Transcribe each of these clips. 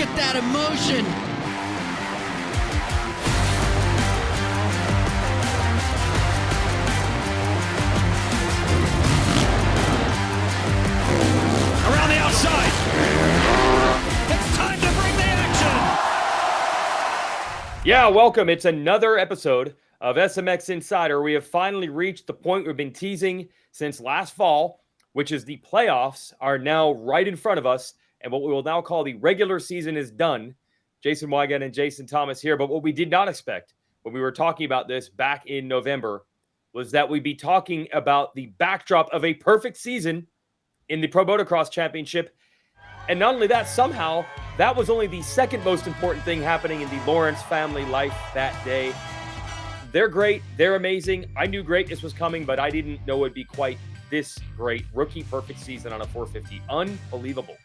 at that emotion. Around the outside. It's time to bring the action. Yeah, welcome. It's another episode of SMX Insider. We have finally reached the point we've been teasing since last fall, which is the playoffs are now right in front of us, and what we will now call the regular season is done. Jason Wygant and Jason Thomas here, but what we did not expect when we were talking about this back in November was that we'd be talking about the backdrop of a perfect season in the Pro Motocross Championship. And not only that, somehow that was only the second most important thing happening in the Lawrence family life that day. They're great. They're amazing. I knew greatness was coming, but I didn't know it'd be quite this great. Rookie perfect season on a 450. Unbelievable.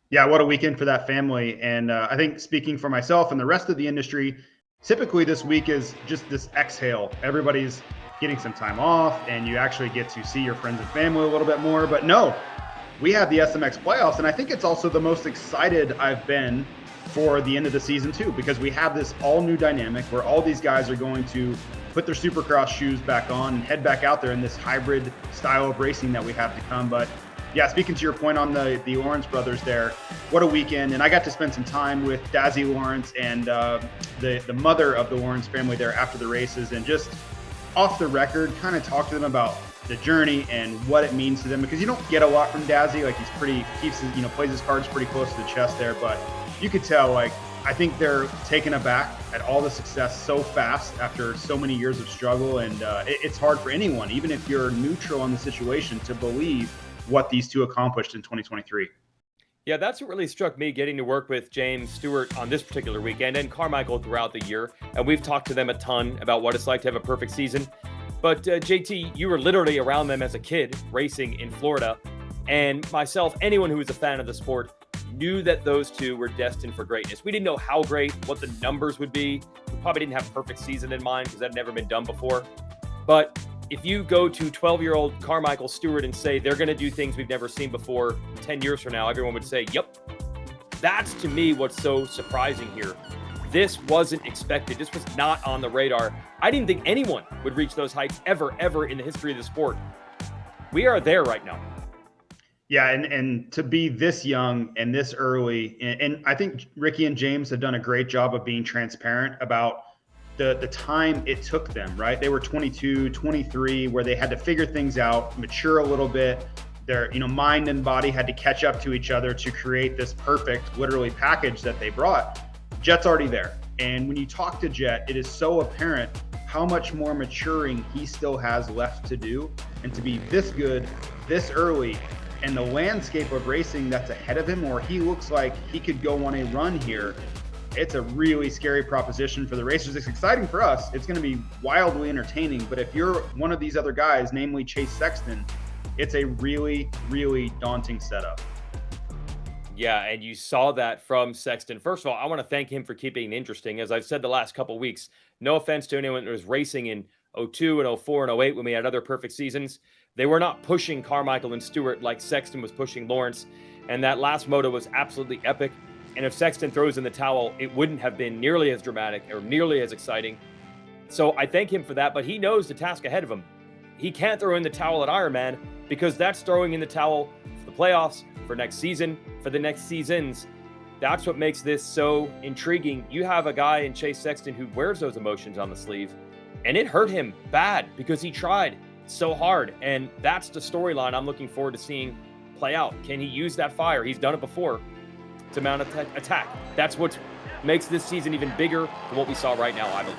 Yeah, what a weekend for that family. And I think speaking for myself and the rest of the industry, typically this week is just this exhale. Everybody's getting some time off and you actually get to see your friends and family a little bit more. But no, we have the SMX Playoffs. And I think it's also the most excited I've been for the end of the season too, because we have this all new dynamic where all these guys are going to put their Supercross shoes back on and head back out there in this hybrid style of racing that we have to come. But yeah, speaking to your point on the Lawrence brothers there, what a weekend. And I got to spend some time with Dazzy Lawrence and the mother of the Lawrence family there after the races, and just off the record, kind of talk to them about the journey and what it means to them, because you don't get a lot from Dazzy. Like, plays his cards pretty close to the chest there, but you could tell, like, I think they're taken aback at all the success so fast after so many years of struggle. And it's hard for anyone, even if you're neutral on the situation, to believe what these two accomplished in 2023. Yeah, that's what really struck me, getting to work with James Stewart on this particular weekend and Carmichael throughout the year. And we've talked to them a ton about what it's like to have a perfect season. But JT, you were literally around them as a kid racing in Florida. And myself, anyone who was a fan of the sport, knew that those two were destined for greatness. We didn't know how great, what the numbers would be. We probably didn't have perfect season in mind because that had never been done before. But if you go to 12-year-old Carmichael Stewart and say they're going to do things we've never seen before 10 years from now, everyone would say, yep. That's, to me, what's so surprising here. This wasn't expected. This was not on the radar. I didn't think anyone would reach those heights ever in the history of the sport. We are there right now. Yeah, and to be this young and this early, and I think Ricky and James have done a great job of being transparent about the time it took them, right? They were 22, 23, where they had to figure things out, mature a little bit. Their mind and body had to catch up to each other to create this perfect, literally, package that they brought. Jett's already there. And when you talk to Jett, it is so apparent how much more maturing he still has left to do. And to be this good, this early, and the landscape of racing that's ahead of him, or he looks like he could go on a run here, it's a really scary proposition for the racers. It's exciting for us. It's going to be wildly entertaining. But if you're one of these other guys, namely Chase Sexton, it's a really, really daunting setup. Yeah, and you saw that from Sexton. First of all, I want to thank him for keeping it interesting. As I've said the last couple of weeks, no offense to anyone that was racing in 02 and 04 and 08 when we had other perfect seasons. They were not pushing Carmichael and Stewart like Sexton was pushing Lawrence. And that last moto was absolutely epic. And if Sexton throws in the towel, it wouldn't have been nearly as dramatic or nearly as exciting. So I thank him for that, but he knows the task ahead of him. He can't throw in the towel at Ironman because that's throwing in the towel for the playoffs, for next season, for the next seasons. That's what makes this so intriguing. You have a guy in Chase Sexton who wears those emotions on the sleeve, and it hurt him bad because he tried so hard. And that's the storyline I'm looking forward to seeing play out. Can he use that fire? He's done it before to mount an attack. That's what makes this season even bigger than what we saw right now, I believe.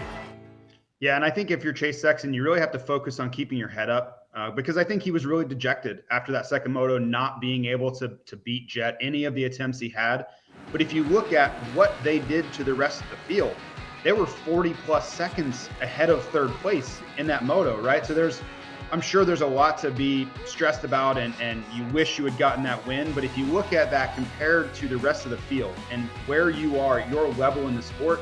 Yeah, and I think if you're Chase Sexton, you really have to focus on keeping your head up because I think he was really dejected after that second moto, not being able to beat Jett, any of the attempts he had. But if you look at what they did to the rest of the field, they were 40-plus seconds ahead of third place in that moto, right? So I'm sure there's a lot to be stressed about, and you wish you had gotten that win. But if you look at that compared to the rest of the field and where you are, your level in the sport,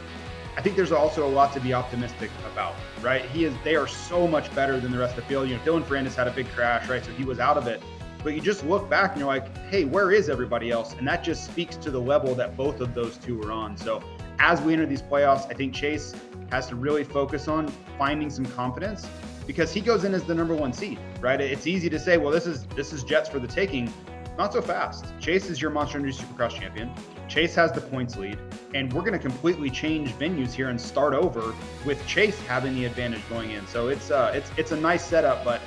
I think there's also a lot to be optimistic about, right? They are so much better than the rest of the field. Dylan Ferrandis had a big crash, right? So he was out of it. but you just look back and you're like, hey, where is everybody else? And that just speaks to the level that both of those two are on. So as we enter these playoffs, I think Chase has to really focus on finding some confidence, because he goes in as the number 1 seed, right? It's easy to say, well, this is Jett's for the taking. Not so fast. Chase is your Monster Energy Supercross champion. Chase has the points lead, and we're going to completely change venues here and start over with Chase having the advantage going in. So it's a nice setup, but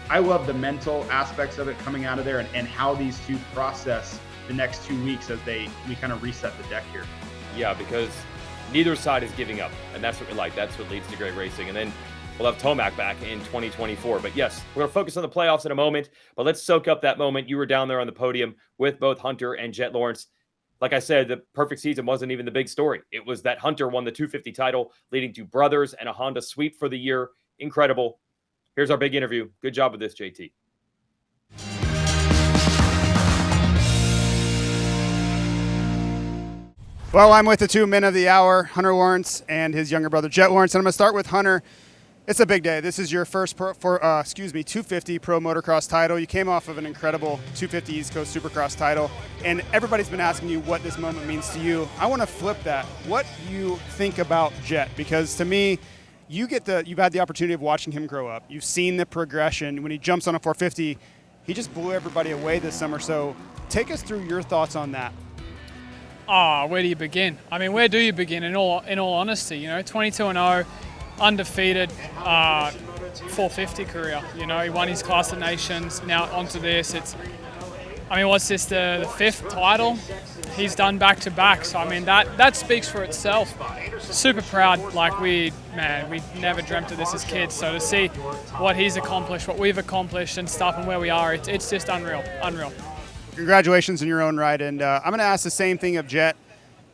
I love the mental aspects of it coming out of there, and how these two process the next 2 weeks as we kind of reset the deck here. Yeah, because neither side is giving up, and that's what we like. That's what leads to great racing. And then we'll have Tomac back in 2024. But yes, we're going to focus on the playoffs in a moment, but let's soak up that moment. You were down there on the podium with both Hunter and Jett Lawrence. Like I said, the perfect season wasn't even the big story. It was that Hunter won the 250 title, leading to brothers and a Honda sweep for the year. Incredible. Here's our big interview. Good job with this, JT. Well, I'm with the 2 men of the hour, Hunter Lawrence and his younger brother, Jett Lawrence. And I'm going to start with Hunter. It's a big day. This is your first 250 Pro Motocross title. You came off of an incredible 250 East Coast Supercross title, and everybody's been asking you what this moment means to you. I want to flip that. What do you think about Jett? Because to me, you've had the opportunity of watching him grow up. You've seen the progression. When he jumps on a 450, he just blew everybody away this summer. So take us through your thoughts on that. Where do you begin? I mean, where do you begin? In all honesty, 22-0. Undefeated 450 career. He won his Class of Nations. Now onto this. What's this, the 5th title he's done back-to-back? So, that speaks for itself. Super proud. Like, we never dreamt of this as kids. So to see what he's accomplished, what we've accomplished and stuff and where we are, it's just unreal. Congratulations in your own right. And I'm going to ask the same thing of Jett.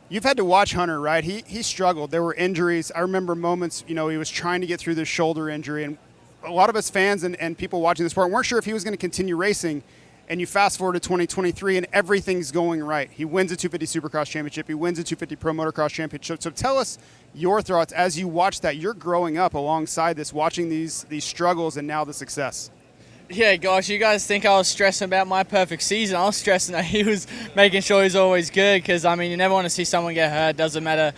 You've had to watch Hunter, right? He struggled. There were injuries. I remember moments, he was trying to get through this shoulder injury. And a lot of us fans and people watching the sport weren't sure if he was going to continue racing. And you fast forward to 2023 and everything's going right. He wins a 250 Supercross Championship. He wins a 250 Pro Motocross Championship. So tell us your thoughts as you watch that. You're growing up alongside this, watching these struggles and now the success. Yeah, gosh, you guys think I was stressing about my perfect season. I was stressing that he was making sure he's always good, because, you never want to see someone get hurt. Doesn't matter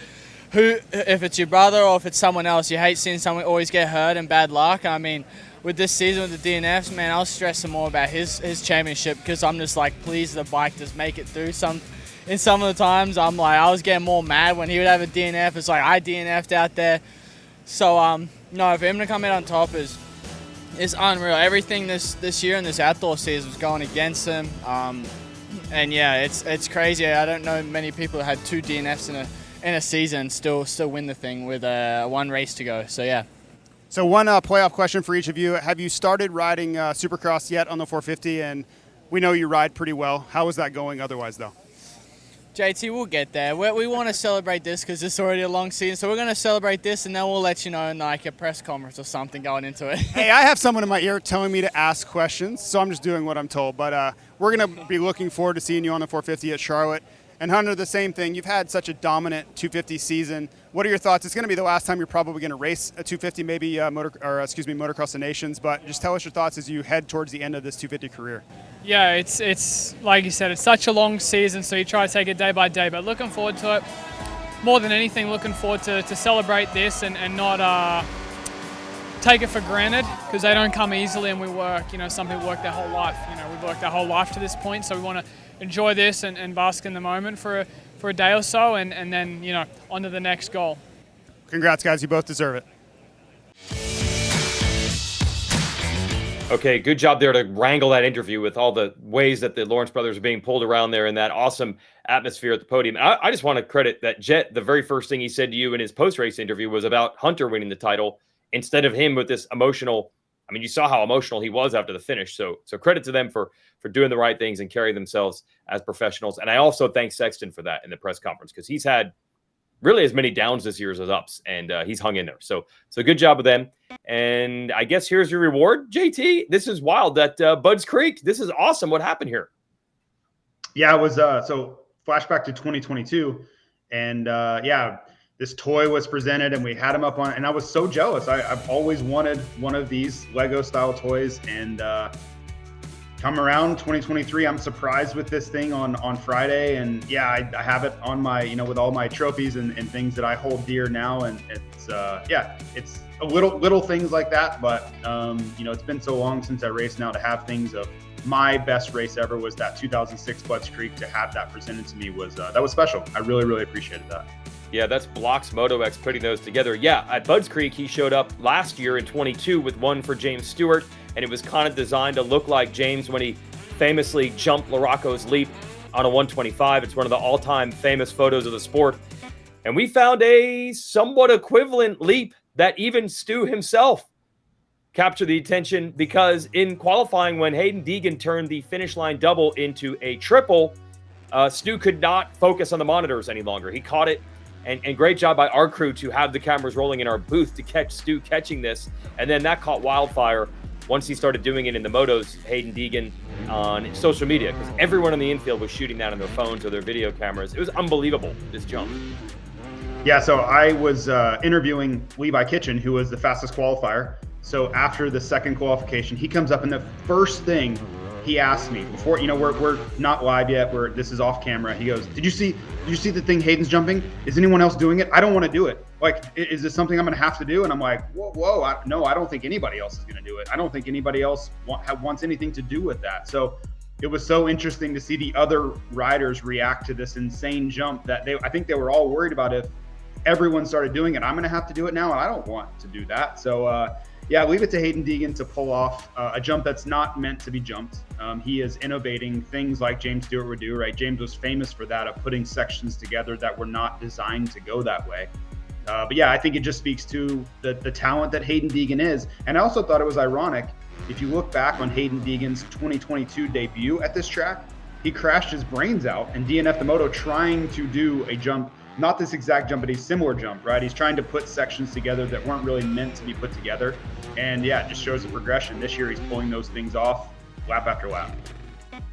if it's your brother or if it's someone else. You hate seeing someone always get hurt and bad luck. With this season with the DNFs, man, I was stressing more about his championship, because I'm just like, please, the bike just make it through. In some of the times, I was getting more mad when he would have a DNF. It's like I DNF'd out there. So, no, for him to come out on top is unreal. Everything this year in this outdoor season was going against him. And yeah, it's crazy. I don't know many people that had 2 DNFs in a season still win the thing with 1 race to go. So yeah. So one playoff question for each of you. Have you started riding Supercross yet on the 450? And we know you ride pretty well. How is that going otherwise, though? JT, we'll get there. We want to celebrate this because it's already a long season. So we're going to celebrate this, and then we'll let you know in like a press conference or something going into it. Hey, I have someone in my ear telling me to ask questions, so I'm just doing what I'm told. But we're going to be looking forward to seeing you on the 450 at Charlotte. And Hunter, the same thing. You've had such a dominant 250 season. What are your thoughts? It's going to be the last time you're probably going to race a 250, maybe Motocross of Nations. But just tell us your thoughts as you head towards the end of this 250 career. Yeah, it's like you said, it's such a long season, so you try to take it day by day. But looking forward to it. More than anything, looking forward to celebrate this and not take it for granted, because they don't come easily, and we work. Some people work their whole life. We've worked our whole life to this point, so we want to enjoy this and bask in the moment for a day or so, and then on to the next goal. Congrats, guys. You both deserve it. Okay, good job there to wrangle that interview with all the ways that the Lawrence brothers are being pulled around there in that awesome atmosphere at the podium. I just want to credit that Jett, the very first thing he said to you in his post-race interview was about Hunter winning the title instead of him with this emotional. You saw how emotional he was after the finish. So credit to them for doing the right things and carrying themselves as professionals. And I also thank Sexton for that in the press conference, because he's had really as many downs this year as ups, and he's hung in there. So good job with them. And I guess here's your reward, JT. This is wild. That Budds Creek. This is awesome. What happened here? Yeah, it was so flashback to 2022, and this toy was presented, and we had him up on, and I was so jealous. I've always wanted one of these Lego style toys, and come around 2023, I'm surprised with this thing on Friday. And yeah, I have it on my, with all my trophies and things that I hold dear now. And it's, it's a little things like that. But, it's been so long since I raced now to have things of my best race ever was that 2006 Budds Creek. To have that presented to me was, that was special. I really, really appreciated that. Yeah, that's Block's MotoX putting those together. Yeah, at Budds Creek, he showed up last year in 22 with one for James Stewart, and it was kind of designed to look like James when he famously jumped Larocco's leap on a 125. It's one of the all-time famous photos of the sport. And we found a somewhat equivalent leap that even Stu himself captured the attention, because in qualifying, when Haiden Deegan turned the finish line double into a triple, Stu could not focus on the monitors any longer. He caught it. And great job by our crew to have the cameras rolling in our booth to catch Stu catching this. And then that caught wildfire once he started doing it in the motos, Haiden Deegan, on social media, because everyone in the infield was shooting that on their phones or their video cameras. It was unbelievable, this jump. Yeah, so I was interviewing Levi Kitchen, who was the fastest qualifier. So after the second qualification, he comes up and the first thing he asked me before, we're not live yet. This is off camera. He goes, Did you see the thing Hayden's jumping? Is anyone else doing it? I don't want to do it. Like, is this something I'm going to have to do? And I'm like, whoa, no, I don't think anybody else is going to do it. I don't think anybody else wants anything to do with that. So it was so interesting to see the other riders react to this insane jump that I think they were all worried about if everyone started doing it. I'm going to have to do it now, and I don't want to do that. So, yeah, leave it to Haiden Deegan to pull off a jump that's not meant to be jumped. He is innovating things like James Stewart would do, right? James was famous for that, of putting sections together that were not designed to go that way. But yeah, I think it just speaks to the talent that Haiden Deegan is. And I also thought it was ironic, if you look back on Haiden Deegan's 2022 debut at this track, he crashed his brains out and DNF'd the moto trying to do a jump. Not this exact jump, but a similar jump, right? He's trying to put sections together that weren't really meant to be put together. And yeah, it just shows the progression. This year, he's pulling those things off lap after lap.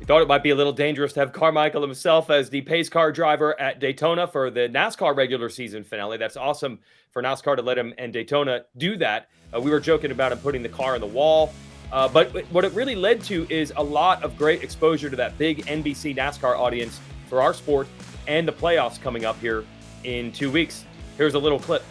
We thought it might be a little dangerous to have Carmichael himself as the pace car driver at Daytona for the NASCAR regular season finale. That's awesome for NASCAR to let him and Daytona do that. We were joking about him putting the car on the wall. But what it really led to is a lot of great exposure to that big NBC NASCAR audience for our sport and the playoffs coming up here in 2 weeks. Here's a little clip.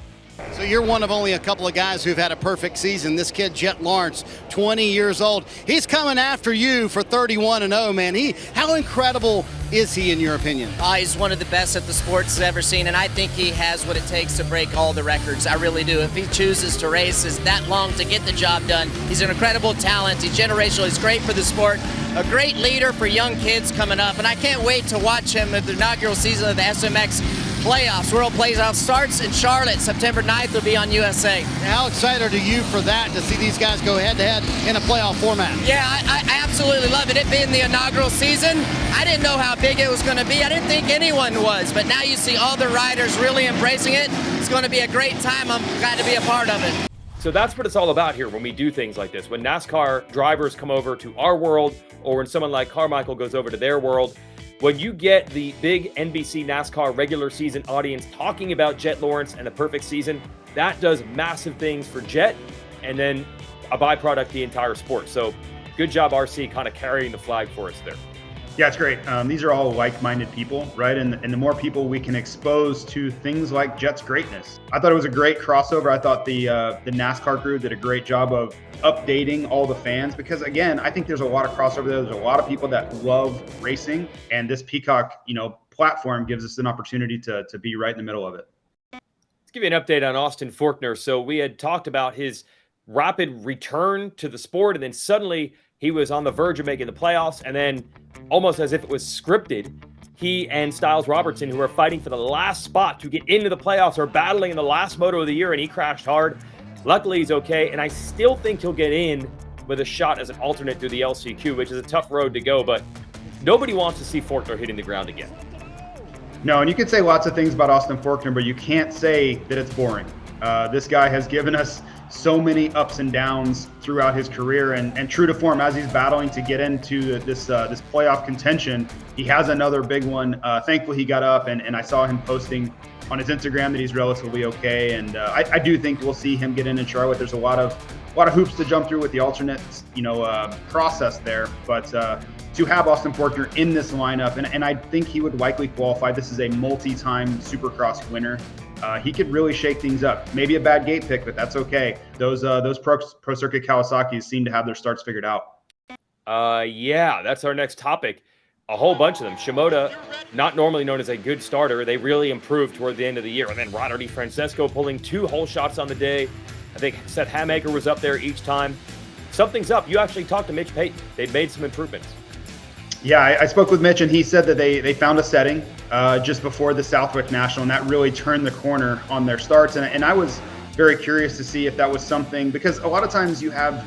So you're one of only a couple of guys who've had a perfect season. This kid, Jett Lawrence, 20 years old. He's coming after you for 31-0, man. How incredible is he in your opinion? He's one of the best that the sport's ever seen, and I think he has what it takes to break all the records. I really do. If he chooses to race is that long to get the job done, he's an incredible talent. He's generational. He's great for the sport. A great leader for young kids coming up, and I can't wait to watch him at the inaugural season of the SMX Playoffs. World Playoffs starts in Charlotte. September 9th will be on USA. How excited are you for that, to see these guys go head-to-head in a playoff format? Yeah, I absolutely love it. It being the inaugural season, I didn't know how big it was going to be. I didn't think anyone was, but now you see all the riders really embracing it. It's going to be a great time. I'm glad to be a part of it. So that's what it's all about here when we do things like this. When NASCAR drivers come over to our world, or when someone like Carmichael goes over to their world, when you get the big NBC NASCAR regular season audience talking about Jett Lawrence and a perfect season, that does massive things for Jett, and then a byproduct, the entire sport. So good job, RC, kind of carrying the flag for us there. Yeah, it's great. These are all like-minded people, right? And the more people we can expose to things like Jett's greatness. I thought it was a great crossover. I thought the NASCAR crew did a great job of updating all the fans, because again, I think there's a lot of crossover there. There's a lot of people that love racing, and this Peacock, platform gives us an opportunity to be right in the middle of it. Let's give you an update on Austin Forkner. So we had talked about his rapid return to the sport, and then suddenly he was on the verge of making the playoffs, and then almost as if it was scripted, he and Styles Robertson, who are fighting for the last spot to get into the playoffs, are battling in the last moto of the year, and he crashed hard. Luckily, he's okay, and I still think he'll get in with a shot as an alternate through the LCQ, which is a tough road to go, but nobody wants to see Forkner hitting the ground again. No, and you can say lots of things about Austin Forkner, but you can't say that it's boring. This guy has given us so many ups and downs throughout his career, and true to form, as he's battling to get into this playoff contention, he has another big one. Thankfully, he got up, and I saw him posting on his Instagram that he's relatively okay, and I do think we'll see him get in Charlotte. There's a lot of hoops to jump through with the alternate, process there, but to have Austin Forkner in this lineup, and I think he would likely qualify. This is a multi-time Supercross winner. He could really shake things up. Maybe a bad gate pick, but that's okay. Those Pro Circuit Kawasaki's seem to have their starts figured out. Yeah, that's our next topic. A whole bunch of them. Shimoda, not normally known as a good starter, they really improved toward the end of the year. And then Rodder DiFrancesco pulling 2 whole shots on the day. I think Seth Hamaker was up there each time. Something's up. You actually talked to Mitch Payton. They've made some improvements. Yeah, I spoke with Mitch, and he said that they found a setting just before the Southwick National, and that really turned the corner on their starts. And I was very curious to see if that was something, because a lot of times you'll have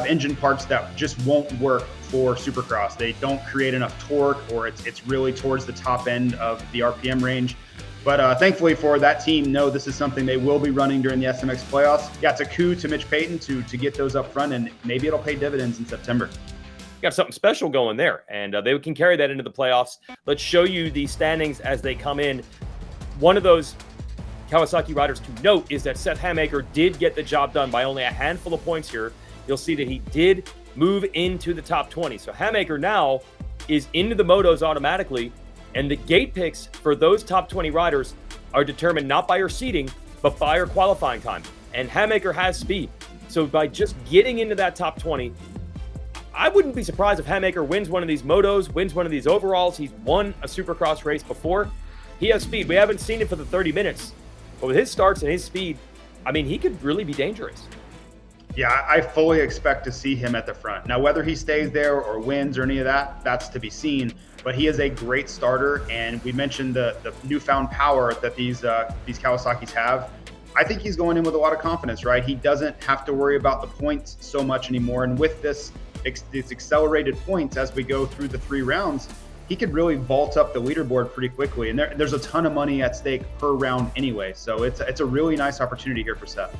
engine parts that just won't work for Supercross. They don't create enough torque, or it's really towards the top end of the RPM range. But thankfully for that team, no, this is something they will be running during the SMX playoffs. Yeah, it's a coup to Mitch Payton to get those up front, and maybe it'll pay dividends in September. Got something special going there, and they can carry that into the playoffs. Let's show you the standings as they come in. One of those Kawasaki riders to note is that Seth Hamaker did get the job done by only a handful of points here. You'll see that he did move into the top 20. So Hamaker now is into the motos automatically, and the gate picks for those top 20 riders are determined not by your seeding, but by your qualifying time. And Hamaker has speed. So by just getting into that top 20, I wouldn't be surprised if Hamaker wins one of these motos, wins one of these overalls. He's won a Supercross race before. He has speed. We haven't seen it for the 30 minutes, but with his starts and his speed, I mean, he could really be dangerous. Yeah, I fully expect to see him at the front. Now, whether he stays there or wins or any of that, that's to be seen. But he is a great starter, and we mentioned the newfound power that these Kawasaki's have. I think he's going in with a lot of confidence, right? He doesn't have to worry about the points so much anymore. And with this accelerated points as we go through the 3 rounds, he could really vault up the leaderboard pretty quickly. And there's a ton of money at stake per round anyway. So it's a really nice opportunity here for Seth.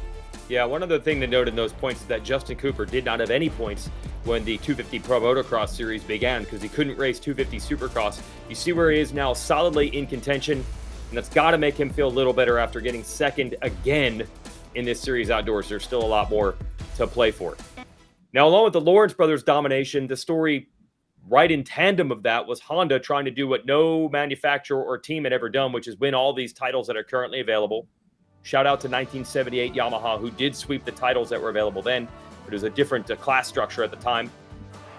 Yeah, one other thing to note in those points is that Justin Cooper did not have any points when the 250 Pro Motocross series began because he couldn't race 250 Supercross. You see where he is now, solidly in contention, and that's got to make him feel a little better after getting second again in this series outdoors. There's still a lot more to play for. Now, along with the Lawrence brothers' domination, the story right in tandem of that was Honda trying to do what no manufacturer or team had ever done, which is win all these titles that are currently available. Shout out to 1978 Yamaha, who did sweep the titles that were available then, but it was a different class structure at the time.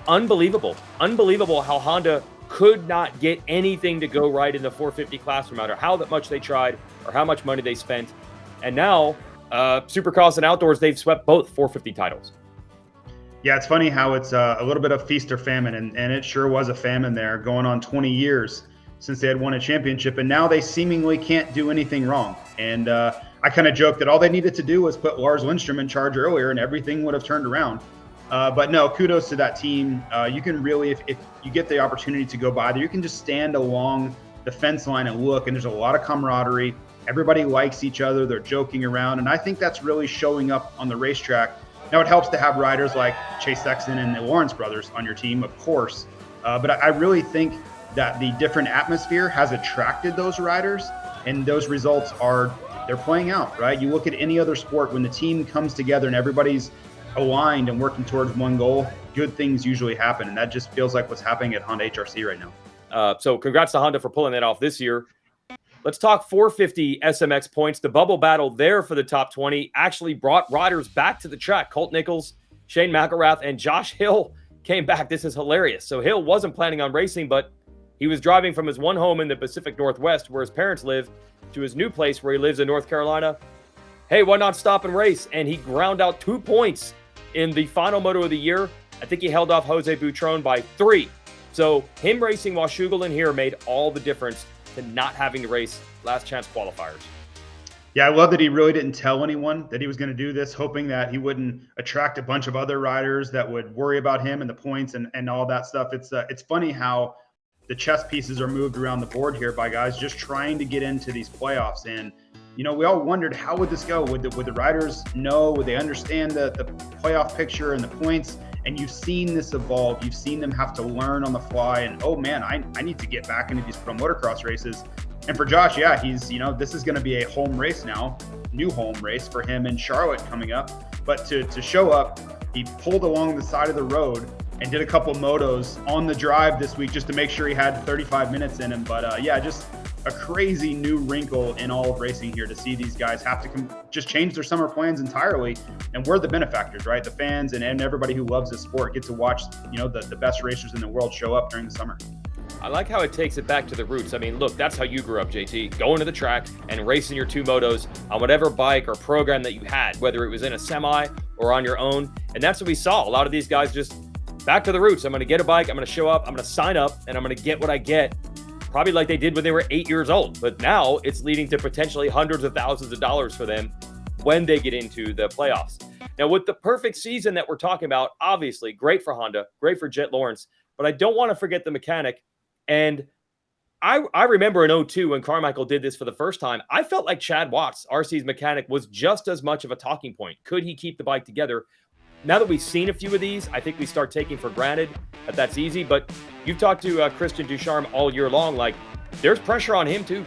Unbelievable how Honda could not get anything to go right in the 450 class, no matter how much they tried or how much money they spent. And now, Supercross and Outdoors, they've swept both 450 titles. Yeah, it's funny how it's a little bit of feast or famine, and it sure was a famine there, going on 20 years since they had won a championship, and now they seemingly can't do anything wrong. And I kind of joked that all they needed to do was put Lars Lindstrom in charge earlier and everything would have turned around. But no, kudos to that team. You can really, if you get the opportunity to go by there, you can just stand along the fence line and look, and there's a lot of camaraderie. Everybody likes each other. They're joking around. And I think that's really showing up on the racetrack. Now, it helps to have riders like Chase Sexton and the Lawrence brothers on your team, of course. But I really think that the different atmosphere has attracted those riders, and those results they're playing out, right? You look at any other sport, when the team comes together and everybody's aligned and working towards one goal, good things usually happen. And that just feels like what's happening at Honda HRC right now. So congrats to Honda for pulling that off this year. Let's talk 450 SMX points. The bubble battle there for the top 20 actually brought riders back to the track. Colt Nichols, Shane McElrath, and Josh Hill came back. This is hilarious. So Hill wasn't planning on racing, but he was driving from his one home in the Pacific Northwest, where his parents live, to his new place where he lives in North Carolina. Hey, why not stop and race? And he ground out 2 points in the final moto of the year. I think he held off Jose Butron by 3. So him racing while Shugelin here made all the difference to not having to race last chance qualifiers. Yeah, I love that he really didn't tell anyone that he was going to do this, hoping that he wouldn't attract a bunch of other riders that would worry about him and the points and all that stuff. It's funny how the chess pieces are moved around the board here by guys just trying to get into these playoffs. And, you know, we all wondered, how would this go? Would the riders know? Would they understand the playoff picture and the points? And you've seen this evolve. You've seen them have to learn on the fly. And, oh, man, I need to get back into these Pro Motocross races. And for Josh, yeah, he's, this is going to be a home race now, new home race for him in Charlotte coming up. But to show up, he pulled along the side of the road and did a couple motos on the drive this week just to make sure he had 35 minutes in him. But yeah, just a crazy new wrinkle in all of racing here to see these guys have to just change their summer plans entirely. And we're the benefactors, right? The fans and everybody who loves the sport get to watch, the best racers in the world show up during the summer. I like how it takes it back to the roots. I mean, look, that's how you grew up, JT, going to the track and racing your two motos on whatever bike or program that you had, whether it was in a semi or on your own. And that's what we saw. A lot of these guys just back to the roots. I'm going to get a bike. I'm going to show up. I'm going to sign up, and I'm going to get what I get, probably like they did when they were 8 years old. But now it's leading to potentially hundreds of thousands of dollars for them when they get into the playoffs. Now, with the perfect season that we're talking about, obviously great for Honda, great for Jett Lawrence, but I don't want to forget the mechanic. And I remember in 2002 when Carmichael did this for the first time, I felt like Chad Watts, RC's mechanic, was just as much of a talking point. Could he keep the bike together? Now that we've seen a few of these, I think we start taking for granted that that's easy. But you've talked to Christian Ducharme all year long. Like, there's pressure on him too.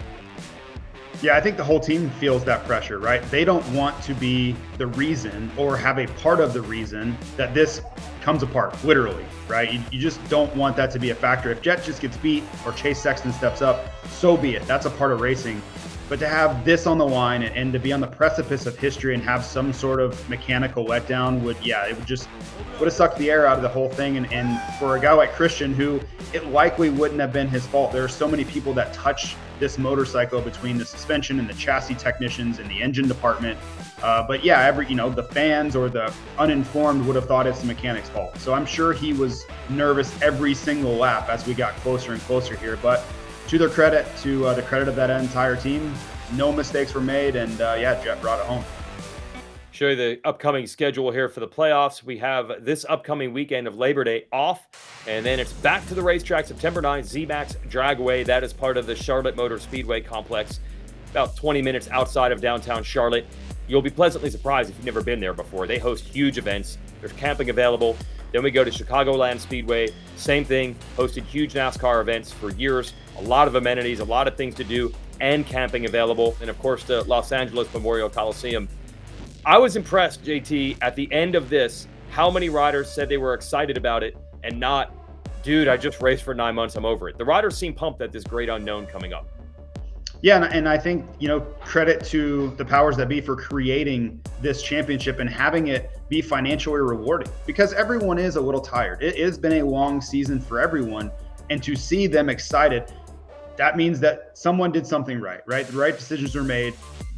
Yeah, I think the whole team feels that pressure, right? They don't want to be the reason or have a part of the reason that this comes apart, literally, right? You just don't want that to be a factor. If Jett just gets beat or Chase Sexton steps up, so be it. That's a part of racing. But to have this on the line and to be on the precipice of history and have some sort of mechanical letdown would have sucked the air out of the whole thing. And for a guy like Christian, who it likely wouldn't have been his fault. There are so many people that touch this motorcycle between the suspension and the chassis technicians and the engine department. But yeah, the fans or the uninformed would have thought it's the mechanic's fault. So I'm sure he was nervous every single lap as we got closer and closer here. But to their credit, to the credit of that entire team, no mistakes were made, and Jett brought it home. Show you the upcoming schedule here for the playoffs. We have this upcoming weekend of Labor Day off, and then it's back to the racetrack September 9th, ZMAX Dragway. That is part of the Charlotte Motor Speedway complex, about 20 minutes outside of downtown Charlotte. You'll be pleasantly surprised if you've never been there before. They host huge events. There's camping available. Then we go to Chicagoland Speedway. Same thing, hosted huge NASCAR events for years. A lot of amenities, a lot of things to do, and camping available. And of course, the Los Angeles Memorial Coliseum. I was impressed, JT, at the end of this, how many riders said they were excited about it and not, dude, I just raced for 9 months, I'm over it. The riders seem pumped at this great unknown coming up. Yeah, and I think, credit to the powers that be for creating this championship and having it be financially rewarding, because everyone is a little tired. It has been a long season for everyone, and to see them excited, that means that someone did something right? The right decisions were made.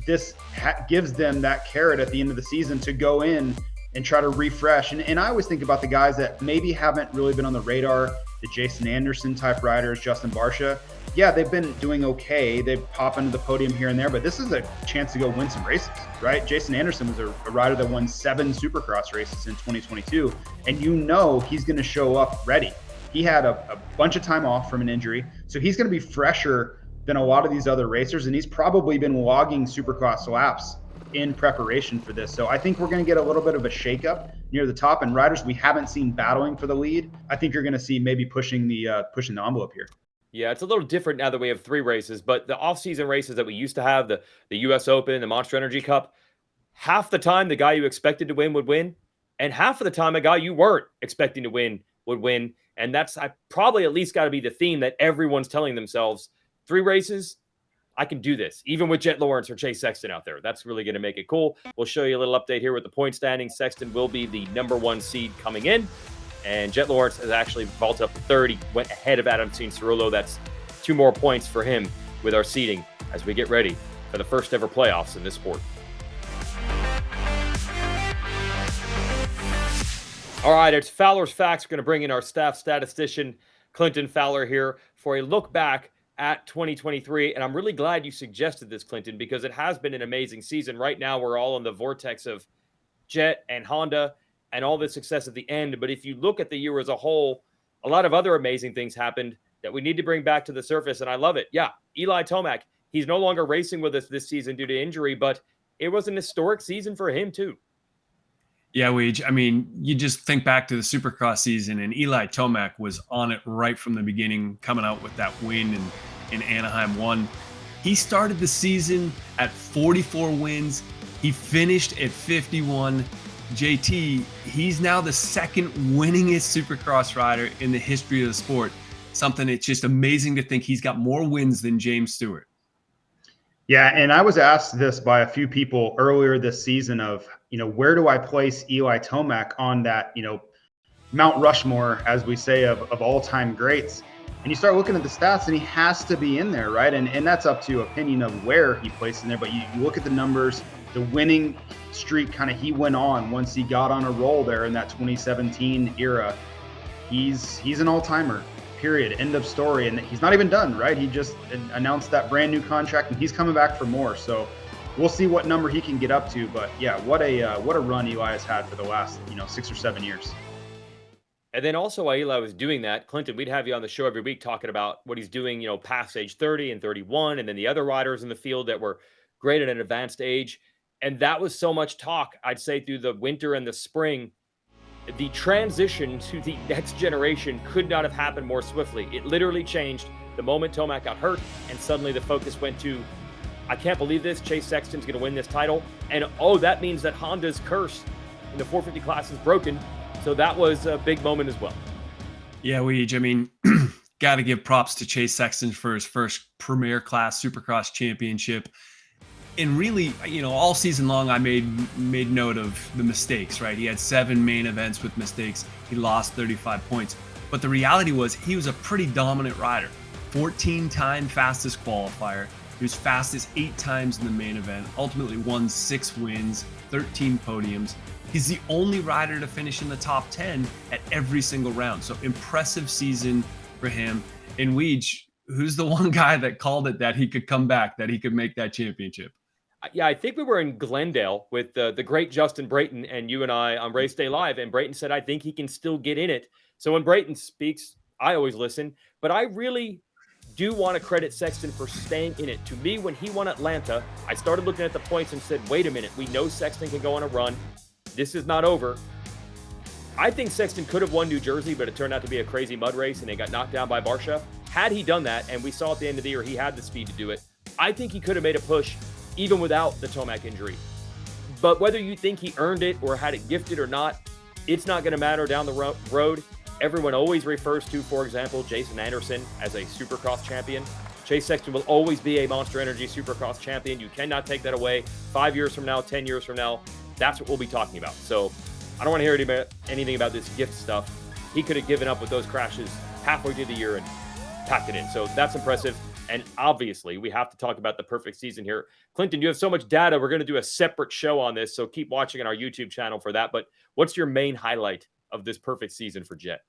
This gives them that carrot at the end of the season to go in and try to refresh. And I always think about the guys that maybe haven't really been on the radar, the Jason Anderson type riders, Justin Barcia. Yeah, they've been doing okay. They pop into the podium here and there, but this is a chance to go win some races, right? Jason Anderson was a rider that won 7 Supercross races in 2022, and he's going to show up ready. He had a bunch of time off from an injury, so he's going to be fresher than a lot of these other racers, and he's probably been logging Supercross laps in preparation for this. So I think we're going to get a little bit of a shakeup near the top, and riders we haven't seen battling for the lead, I think you're going to see maybe pushing the envelope here. Yeah, it's a little different now that we have 3 races, but the off-season races that we used to have, the U.S. Open, the Monster Energy Cup, half the time the guy you expected to win would win, and half of the time a guy you weren't expecting to win would win. And that's probably at least got to be the theme that everyone's telling themselves. 3 races, I can do this, even with Jett Lawrence or Chase Sexton out there. That's really going to make it cool. We'll show you a little update here with the point standing. Sexton will be the number 1 seed coming in, and Jett Lawrence has actually vaulted up to 3rd. He went ahead of Adam Cianciarulo. That's 2 more points for him with our seeding as we get ready for the first ever playoffs in this sport. All right, it's Fowler's Facts. We're going to bring in our staff statistician, Clinton Fowler, here for a look back at 2023. And I'm really glad you suggested this, Clinton, because it has been an amazing season. Right now, we're all in the vortex of Jett and Honda and all the success at the end. But if you look at the year as a whole, a lot of other amazing things happened that we need to bring back to the surface. And I love it. Yeah, Eli Tomac, he's no longer racing with us this season due to injury, but it was an historic season for him too. Yeah, Weege. I mean, you just think back to the Supercross season, and Eli Tomac was on it right from the beginning, coming out with that win in Anaheim 1. He started the season at 44 wins. He finished at 51. JT, he's now the second winningest Supercross rider in the history of the sport. Something that's just amazing to think he's got more wins than James Stewart. Yeah, and I was asked this by a few people earlier this season of, where do I place Eli Tomac on that, Mount Rushmore, as we say, of all-time greats? And you start looking at the stats, and he has to be in there, right? And that's up to opinion of where he placed in there. But you look at the numbers, the winning streak kind of he went on once he got on a roll there in that 2017 era. He's an all-timer, period, end of story. And he's not even done, right? He just announced that brand new contract, and he's coming back for more. So we'll see what number he can get up to. But yeah, what a run Eli has had for the last 6 or 7 years. And then also while Eli was doing that, Clinton, we'd have you on the show every week talking about what he's doing, past age 30 and 31, and then the other riders in the field that were great at an advanced age. And that was so much talk, I'd say, through the winter and the spring. The transition to the next generation could not have happened more swiftly. It literally changed the moment Tomac got hurt, and suddenly the focus went to, I can't believe this, Chase Sexton's going to win this title. And, that means that Honda's curse in the 450 class is broken. So that was a big moment as well. Yeah, got to give props to Chase Sexton for his first Premier Class Supercross Championship. And really, all season long, I made note of the mistakes, right? He had 7 main events with mistakes. He lost 35 points. But the reality was he was a pretty dominant rider. 14-time fastest qualifier. He was fastest 8 times in the main event. Ultimately won 6 wins, 13 podiums. He's the only rider to finish in the top 10 at every single round. So impressive season for him. And Weege, who's the one guy that called it that he could come back, that he could make that championship? Yeah, I think we were in Glendale with the great Justin Brayton and you and I on Race Day Live, and Brayton said, I think he can still get in it. So when Brayton speaks, I always listen, but I really do want to credit Sexton for staying in it. To me, when he won Atlanta, I started looking at the points and said, wait a minute, we know Sexton can go on a run. This is not over. I think Sexton could have won New Jersey, but it turned out to be a crazy mud race, and they got knocked down by Barsha. Had he done that, and we saw at the end of the year he had the speed to do it, I think he could have made a push even without the Tomac injury. But whether you think he earned it or had it gifted or not, it's not going to matter down the road. Everyone always refers to, for example, Jason Anderson as a Supercross champion. Chase Sexton will always be a Monster Energy Supercross champion. You cannot take that away. 5 years from now, 10 years from now, that's what we'll be talking about. So I don't want to hear anything about this gift stuff. He could have given up with those crashes halfway through the year and packed it in. So that's impressive. And obviously, we have to talk about the perfect season here. Clinton, you have so much data. We're going to do a separate show on this, so keep watching on our YouTube channel for that. But what's your main highlight of this perfect season for Jett?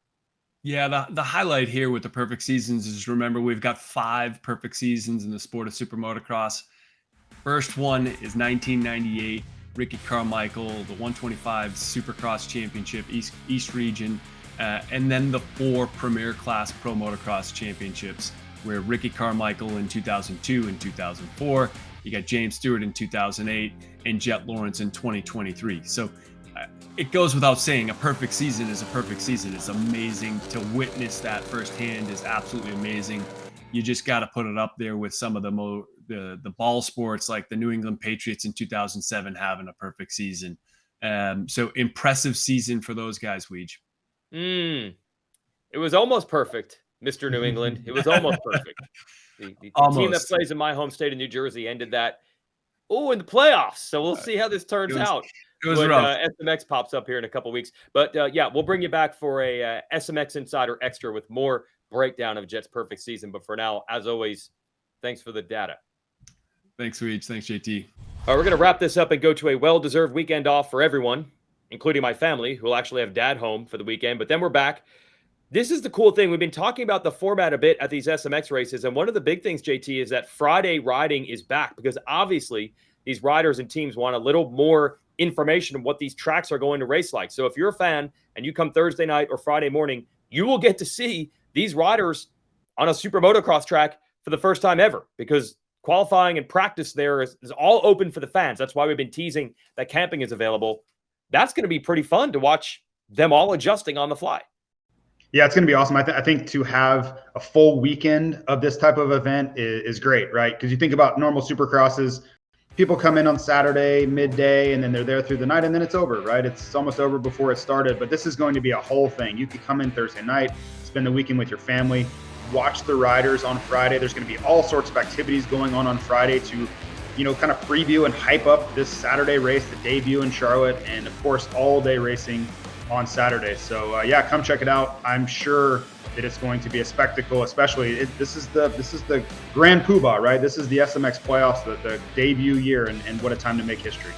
Yeah, the highlight here with the perfect seasons is, remember, we've got 5 perfect seasons in the sport of super motocross. First one is 1998, Ricky Carmichael, the 125 Supercross Championship, East Region, and then the 4 Premier Class Pro Motocross Championships, where Ricky Carmichael in 2002 and 2004, you got James Stewart in 2008, and Jett Lawrence in 2023. So it goes without saying, a perfect season is a perfect season. It's amazing to witness that firsthand. Is absolutely amazing. You just got to put it up there with some of the ball sports, like the New England Patriots in 2007 having a perfect season. So impressive season for those guys, Weege. It was almost perfect, Mr. New England. It was almost perfect. The team that plays in my home state of New Jersey ended that in the playoffs. So we'll see how this turns out. It was rough. SMX pops up here in a couple weeks. But yeah, we'll bring you back for a SMX Insider Extra with more breakdown of Jett's perfect season. But for now, as always, thanks for the data. Thanks, Weege. Thanks, JT. All right, we're going to wrap this up and go to a well-deserved weekend off for everyone, including my family, who will actually have dad home for the weekend. But then we're back. This is the cool thing. We've been talking about the format a bit at these SMX races. And one of the big things, JT, is that Friday riding is back, because obviously these riders and teams want a little more information on what these tracks are going to race like. So if you're a fan and you come Thursday night or Friday morning, you will get to see these riders on a super motocross track for the first time ever, because qualifying and practice there is all open for the fans. That's why we've been teasing that camping is available. That's going to be pretty fun to watch them all adjusting on the fly. Yeah, it's going to be awesome. I think to have a full weekend of this type of event is great, right? Because you think about normal supercrosses, people come in on Saturday, midday, and then they're there through the night, and then it's over, right? It's almost over before it started. But this is going to be a whole thing. You could come in Thursday night, spend the weekend with your family, watch the riders on Friday. There's going to be all sorts of activities going on Friday to, kind of preview and hype up this Saturday race, the debut in Charlotte, and of course, all day racing on Saturday. So yeah, come check it out. I'm sure that it's going to be a spectacle, especially this is the grand poobah, right? This is the SMX Playoffs, the debut year, and what a time to make history.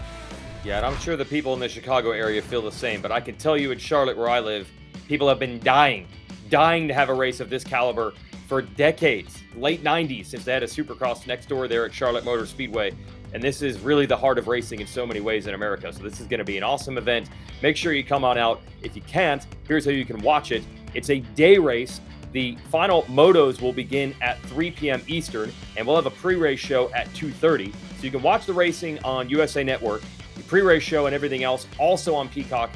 Yeah, and I'm sure the people in the Chicago area feel the same, but I can tell you in Charlotte where I live, people have been dying to have a race of this caliber for decades, late 90s, since they had a supercross next door there at Charlotte Motor Speedway. And this is really the heart of racing in so many ways in America. So this is going to be an awesome event. Make sure you come on out. If you can't, here's how you can watch it. It's a day race. The final motos will begin at 3 p.m. Eastern, and we'll have a pre-race show at 2:30. So you can watch the racing on USA Network, the pre-race show and everything else also on Peacock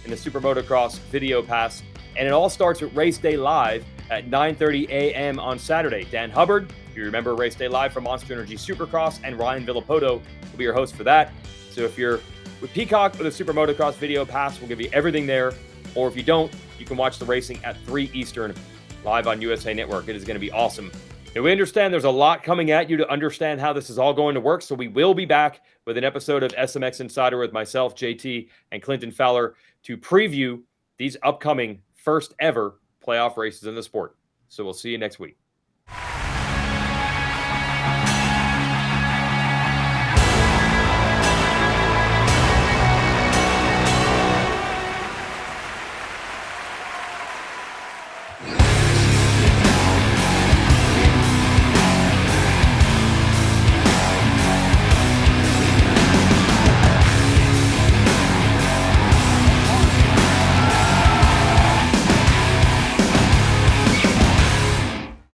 in the SuperMotocross Video Pass. And it all starts with Race Day Live at 9:30 a.m. on Saturday. Dan Hubbard, if you remember Race Day Live from Monster Energy Supercross, and Ryan Villapoto will be your host for that. So if you're with Peacock or the SuperMotocross Video Pass, we'll give you everything there. Or if you don't, you can watch the racing at 3 Eastern live on USA Network. It is going to be awesome. And we understand there's a lot coming at you to understand how this is all going to work. So we will be back with an episode of SMX Insider with myself, JT, and Clinton Fowler to preview these upcoming first ever playoff races in the sport. So we'll see you next week.